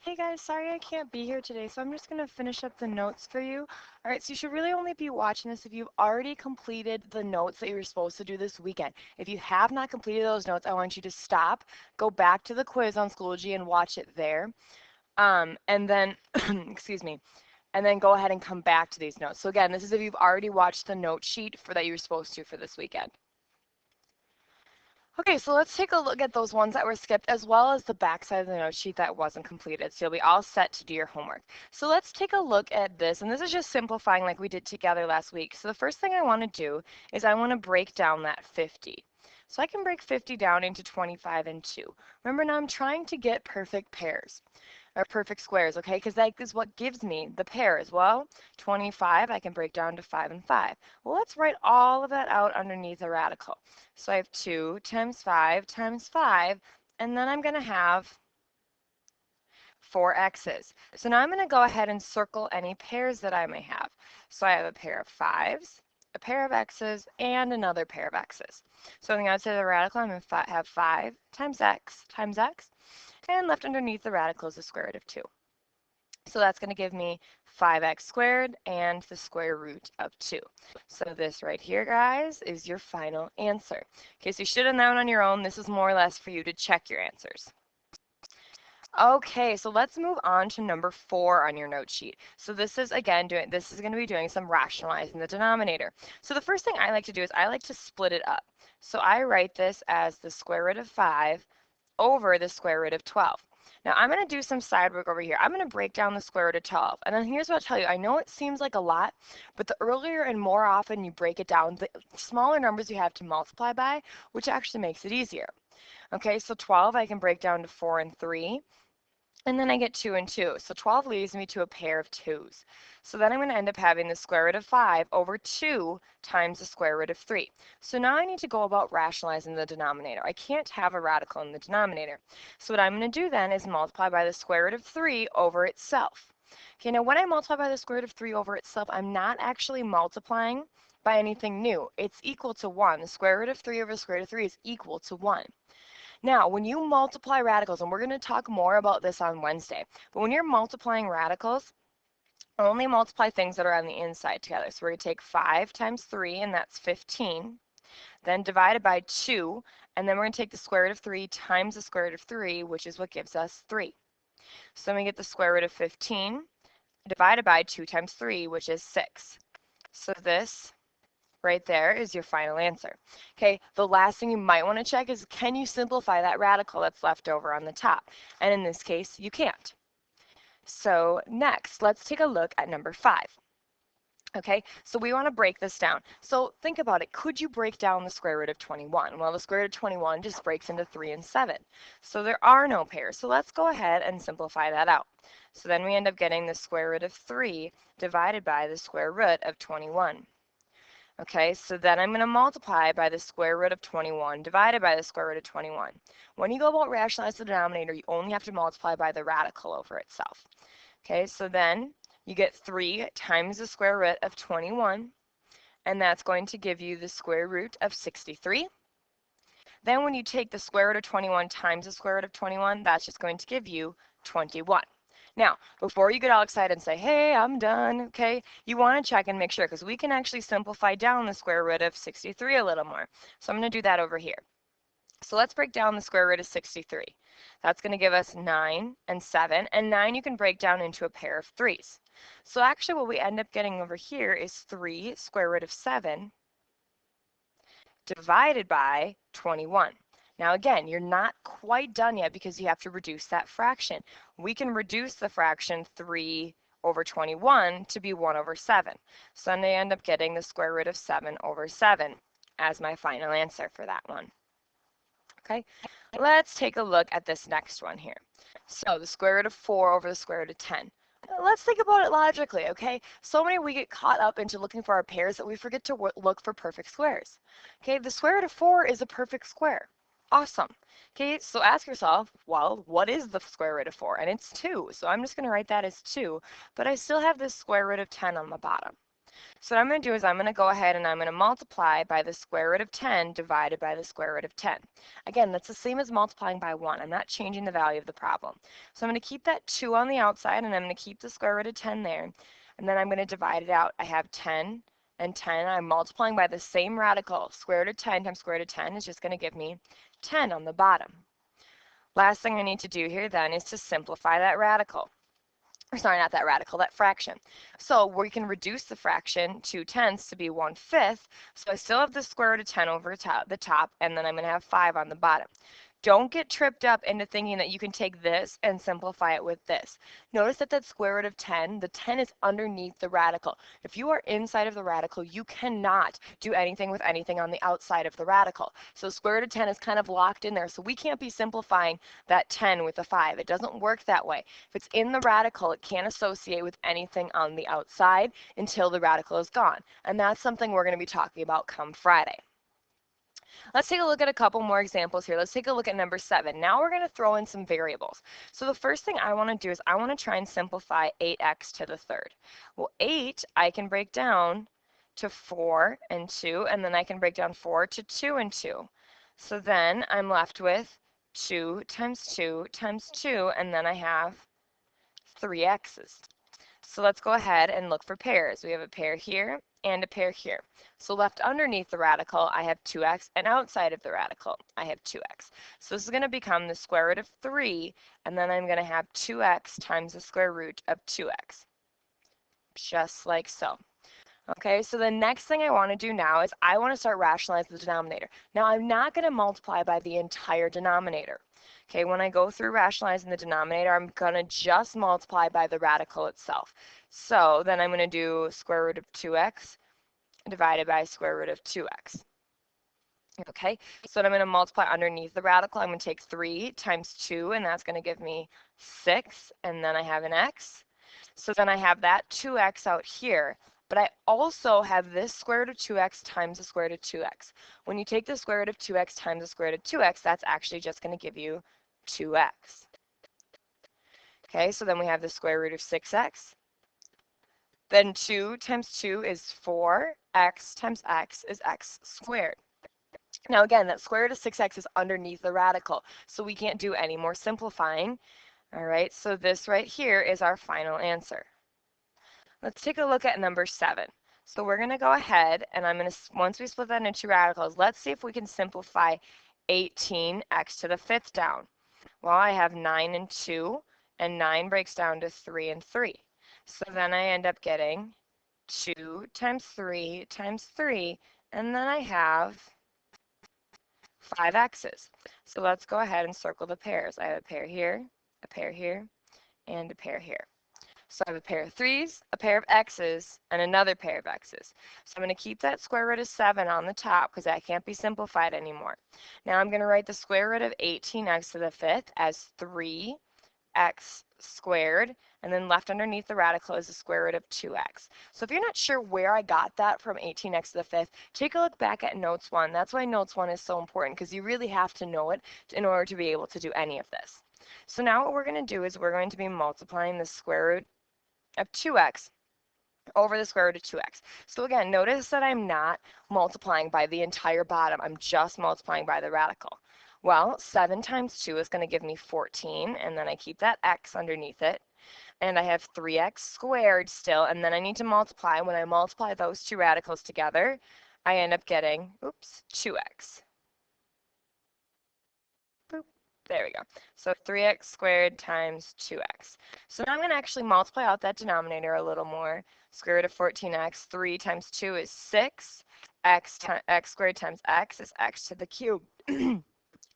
Hey guys, sorry I can't be here today, so I'm just going to finish up the notes for you. All right, so you should really only be watching this if you've already completed the notes that you were supposed to do this weekend. If you have not completed those notes, I want you to stop, go back to the quiz on Schoology and watch it there. And then, excuse me, and then go ahead and come back to these notes. So again, this is if you've already watched the note sheet for that you were supposed to for this weekend. Okay, so let's take a look at those ones that were skipped as well as the back side of the note sheet that wasn't completed. So you'll be all set to do your homework. So let's take a look at this, and this is just simplifying like we did together last week. So the first thing I want to do is I want to break down that 50. So I can break 50 down into 25 and 2. Remember now I'm trying to get perfect pairs or perfect squares, okay? Because that is what gives me the pairs. Well, 25 I can break down to 5 and 5. Well, let's write all of that out underneath a radical. So I have 2 times 5, and then I'm going to have 4 x's. So now I'm going to go ahead and circle any pairs that I may have. So I have a pair of 5s, a pair of x's, and another pair of x's. So on the outside of the radical, I'm going to have 5 times x, and left underneath the radical is the square root of 2. So that's going to give me 5x squared and the square root of 2. So this right here, guys, is your final answer. Okay, so you should have known on your own. This is more or less for you to check your answers. Okay, so let's move on to number 4 on your note sheet. So this is, again, going to be doing some rationalizing the denominator. So the first thing I like to do is I like to split it up. So I write this as the square root of 5 over the square root of 12. Now I'm going to do some side work over here. I'm going to break down the square root of 12. And then here's what I'll tell you. I know it seems like a lot, but the earlier and more often you break it down, the smaller numbers you have to multiply by, which actually makes it easier. Okay, so 12 I can break down to 4 and 3. And then I get 2 and 2. So 12 leaves me to a pair of 2's. So then I'm going to end up having the square root of 5 over 2 times the square root of 3. So now I need to go about rationalizing the denominator. I can't have a radical in the denominator. So what I'm going to do then is multiply by the square root of 3 over itself. Okay, now when I multiply by the square root of 3 over itself, I'm not actually multiplying by anything new. It's equal to 1. The square root of 3 over the square root of 3 is equal to 1. Now, when you multiply radicals, and we're going to talk more about this on Wednesday, but when you're multiplying radicals, only multiply things that are on the inside together. So we're going to take 5 times 3, and that's 15, then divide it by 2, and then we're going to take the square root of 3 times the square root of 3, which is what gives us 3. So then we get the square root of 15 divided by 2 times 3, which is 6. So this right there is your final answer. Okay, the last thing you might want to check is can you simplify that radical that's left over on the top? And in this case, you can't. So next, let's take a look at number 5. Okay, so we want to break this down. So think about it. Could you break down the square root of 21? Well, the square root of 21 just breaks into 3 and 7. So there are no pairs. So let's go ahead and simplify that out. So then we end up getting the square root of 3 divided by the square root of 21. Okay, so then I'm going to multiply by the square root of 21 divided by the square root of 21. When you go about rationalize the denominator, you only have to multiply by the radical over itself. Okay, so then you get 3 times the square root of 21, and that's going to give you the square root of 63. Then when you take the square root of 21 times the square root of 21, that's just going to give you 21. Now, before you get all excited and say, hey, I'm done, okay, you want to check and make sure because we can actually simplify down the square root of 63 a little more. So I'm going to do that over here. So let's break down the square root of 63. That's going to give us 9 and 7, and 9 you can break down into a pair of 3's. So actually what we end up getting over here is 3 square root of 7 divided by 21. Now again, you're not quite done yet because you have to reduce that fraction. We can reduce the fraction 3 over 21 to be 1 over 7. So then I end up getting the square root of 7 over 7 as my final answer for that one. Okay, let's take a look at this next one here. So the square root of 4 over the square root of 10. Let's think about it logically, okay? So many we get caught up into looking for our pairs that we forget to look for perfect squares. Okay, the square root of 4 is a perfect square. Awesome. Okay, so ask yourself, well, what is the square root of 4? And it's 2. So I'm just going to write that as 2, but I still have this square root of 10 on the bottom. So what I'm going to do is I'm going to go ahead and I'm going to multiply by the square root of 10 divided by the square root of 10. Again, that's the same as multiplying by 1. I'm not changing the value of the problem. So I'm going to keep that 2 on the outside, and I'm going to keep the square root of 10 there. And then I'm going to divide it out. I have 10 and 10. I'm multiplying by the same radical. Square root of 10 times square root of 10 is just going to give me 10 on the bottom. Last thing I need to do here then is to simplify that radical. Or sorry, not that radical, that fraction. So we can reduce the fraction 2/10 to be 1/5. So I still have the square root of 10 over the top, and then I'm going to have 5 on the bottom. Don't get tripped up into thinking that you can take this and simplify it with this. Notice that that square root of 10, the 10 is underneath the radical. If you are inside of the radical, you cannot do anything with anything on the outside of the radical. So square root of 10 is kind of locked in there. So we can't be simplifying that 10 with a 5. It doesn't work that way. If it's in the radical, it can't associate with anything on the outside until the radical is gone. And that's something we're going to be talking about come Friday. Let's take a look at a couple more examples here. Let's take a look at number 7. Now we're going to throw in some variables. So the first thing I want to do is I want to try and simplify 8x to the third. Well, 8 I can break down to 4 and 2, and then I can break down 4 to 2 and 2. So then I'm left with 2 times 2 times 2, and then I have 3 x's. So let's go ahead and look for pairs. We have a pair here and a pair here. So left underneath the radical, I have 2x, and outside of the radical, I have 2x. So this is going to become the square root of 3, and then I'm going to have 2x times the square root of 2x, just like so. Okay, so the next thing I want to do now is I want to start rationalizing the denominator. Now I'm not going to multiply by the entire denominator. Okay, when I go through rationalizing the denominator, I'm going to just multiply by the radical itself. So then I'm going to do square root of 2x divided by square root of 2x. Okay, so then I'm going to multiply underneath the radical. I'm going to take 3 times 2, and that's going to give me 6, and then I have an x. So then I have that 2x out here. But I also have this square root of 2x times the square root of 2x. When you take the square root of 2x times the square root of 2x, that's actually just going to give you 2x. Okay, so then we have the square root of 6x. Then 2 times 2 is 4. X times x is x squared. Now again, that square root of 6x is underneath the radical, so we can't do any more simplifying. All right, so this right here is our final answer. Let's take a look at number 7. So we're going to go ahead and I'm going to, once we split that into two radicals, let's see if we can simplify 18x to the 5th down. Well, I have 9 and 2, and 9 breaks down to 3 and 3. So then I end up getting 2 times 3 times 3, and then I have 5 x's. So let's go ahead and circle the pairs. I have a pair here, and a pair here. So I have a pair of 3's, a pair of x's, and another pair of x's. So I'm going to keep that square root of 7 on the top because that can't be simplified anymore. Now I'm going to write the square root of 18x to the 5th as 3x squared, and then left underneath the radical is the square root of 2x. So if you're not sure where I got that from 18x to the 5th, take a look back at notes 1. That's why notes 1 is so important, because you really have to know it in order to be able to do any of this. So now what we're going to do is we're going to be multiplying the square root of 2x over the square root of 2x. So again, notice that I'm not multiplying by the entire bottom. I'm just multiplying by the radical. Well, 7 times 2 is going to give me 14, and then I keep that x underneath it. And I have 3x squared still, and then I need to multiply. When I multiply those two radicals together, I end up getting, 2x. Boop. There we go. So 3x squared times 2x. So now I'm going to actually multiply out that denominator a little more. Square root of 14x, 3 times 2 is 6. X squared times x is x to the cube.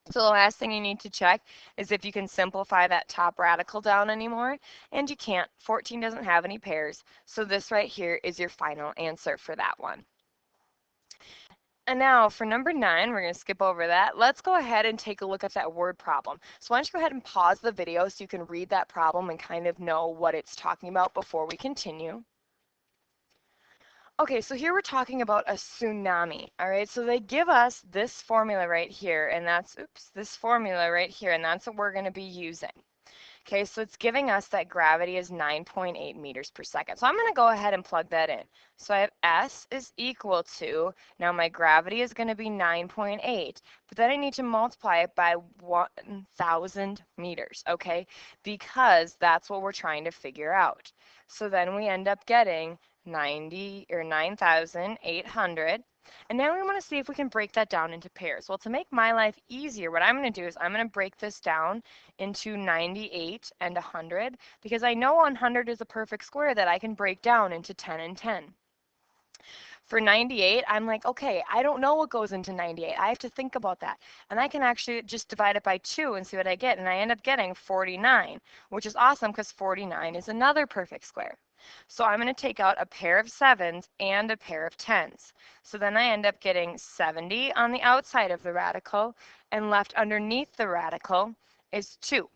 So the last thing you need to check is if you can simplify that top radical down anymore, and you can't. 14 doesn't have any pairs, so this right here is your final answer for that one. And now for number 9, we're going to skip over that. Let's go ahead and take a look at that word problem. So why don't you go ahead and pause the video so you can read that problem and kind of know what it's talking about before we continue. Okay, so here we're talking about a tsunami, all right? So they give us this formula right here, and that's, this formula right here, and that's what we're going to be using. Okay, so it's giving us that gravity is 9.8 meters per second. So I'm going to go ahead and plug that in. So I have S is equal to, now my gravity is going to be 9.8, but then I need to multiply it by 1,000 meters, okay? Because that's what we're trying to figure out. So then we end up getting 9,800. And now we want to see if we can break that down into pairs. Well, to make my life easier, what I'm going to do is I'm going to break this down into 98 and 100 because I know 100 is a perfect square that I can break down into 10 and 10. For 98, I'm like, okay, I don't know what goes into 98. I have to think about that. And I can actually just divide it by 2 and see what I get. And I end up getting 49, which is awesome because 49 is another perfect square. So I'm going to take out a pair of 7s and a pair of 10s. So then I end up getting 70 on the outside of the radical, and left underneath the radical is 2.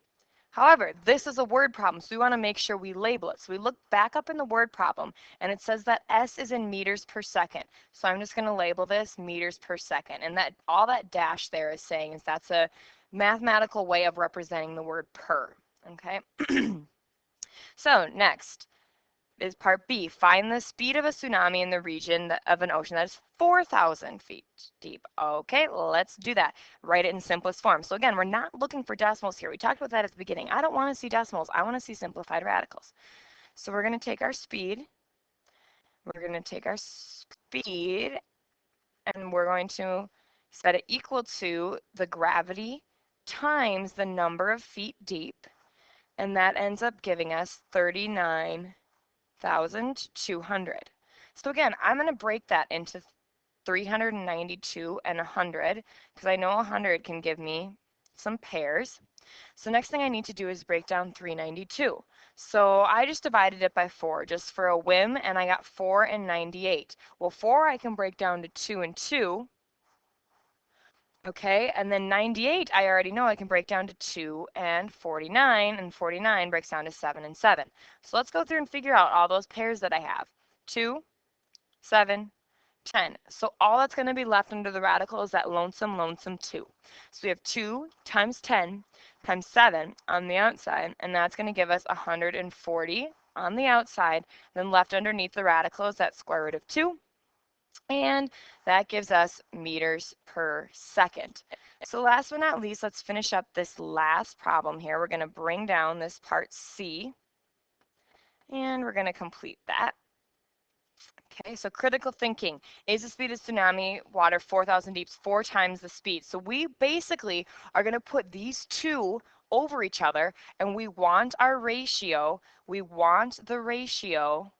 However, this is a word problem, so we want to make sure we label it. So we look back up in the word problem, and it says that S is in meters per second. So I'm just going to label this meters per second. And that all that dash there is saying is that's a mathematical way of representing the word per. Okay? So next is part B. Find the speed of a tsunami in the region of an ocean that is 4,000 feet deep. Okay, let's do that. Write it in simplest form. So again, we're not looking for decimals here. We talked about that at the beginning. I don't want to see decimals. I want to see simplified radicals. So we're going to take our speed. We're going to take our speed, and we're going to set it equal to the gravity times the number of feet deep, and that ends up giving us 39,200. So again, I'm going to break that into 392 and 100 because I know 100 can give me some pairs. So next thing I need to do is break down 392. So I just divided it by 4 just for a whim, and I got 4 and 98. Well, 4 I can break down to 2 and 2. Okay, and then 98 I already know I can break down to 2 and 49 breaks down to 7 and 7. So let's go through and figure out all those pairs that I have. 2, 7, 10. So all that's going to be left under the radical is that lonesome 2. So we have 2 times 10 times 7 on the outside, and that's going to give us 140 on the outside. Then left underneath the radical is that square root of 2, and that gives us meters per second. So last but not least, let's finish up this last problem here. We're going to bring down this part C, and we're going to complete that. Okay, so critical thinking. Is the speed of tsunami water 4,000 deep 4 times the speed? So we basically are going to put these two over each other, and we want our ratio, we want the ratio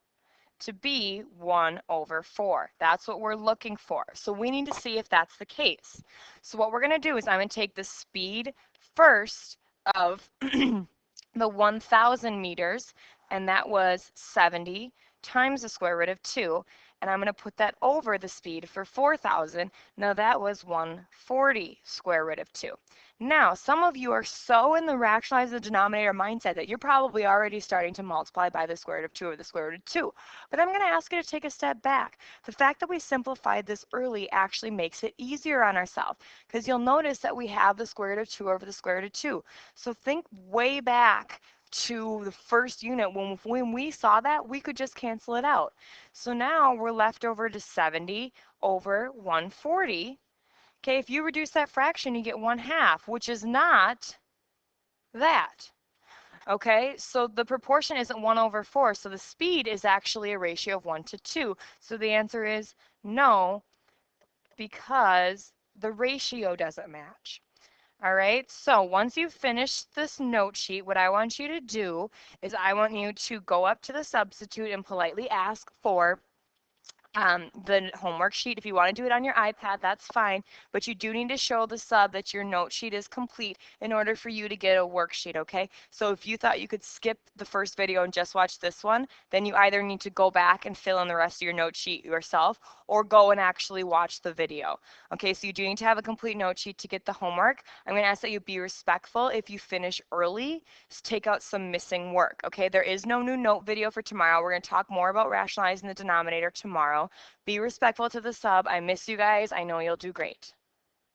to be 1/4. That's what we're looking for. So we need to see if that's the case. So what we're going to do is I'm going to take the speed first of the 1,000 meters, and that was 70 times the square root of 2, and I'm going to put that over the speed for 4,000. Now that was 140 square root of 2. Now, some of you are so in the rationalize the denominator mindset that you're probably already starting to multiply by the square root of 2 or the square root of 2. But I'm going to ask you to take a step back. The fact that we simplified this early actually makes it easier on ourselves, because you'll notice that we have the square root of 2 over the square root of 2. So think way back to the first unit. When we saw that, we could just cancel it out. So now we're left over to 70 over 140. Okay, if you reduce that fraction, you get 1/2, which is not that. Okay, so the proportion isn't 1/4, so the speed is actually a ratio of 1 to 2. So the answer is no, because the ratio doesn't match. All right, so once you've finished this note sheet, what I want you to do is I want you to go up to the substitute and politely ask for the homework sheet. If you want to do it on your iPad, that's fine, but you do need to show the sub that your note sheet is complete in order for you to get a worksheet, okay? So if you thought you could skip the first video and just watch this one, then you either need to go back and fill in the rest of your note sheet yourself, or go and actually watch the video. Okay, so you do need to have a complete note sheet to get the homework. I'm going to ask that you be respectful. If you finish early, just take out some missing work, okay? There is no new note video for tomorrow. We're going to talk more about rationalizing the denominator tomorrow. Be respectful to the sub. I miss you guys. I know you'll do great.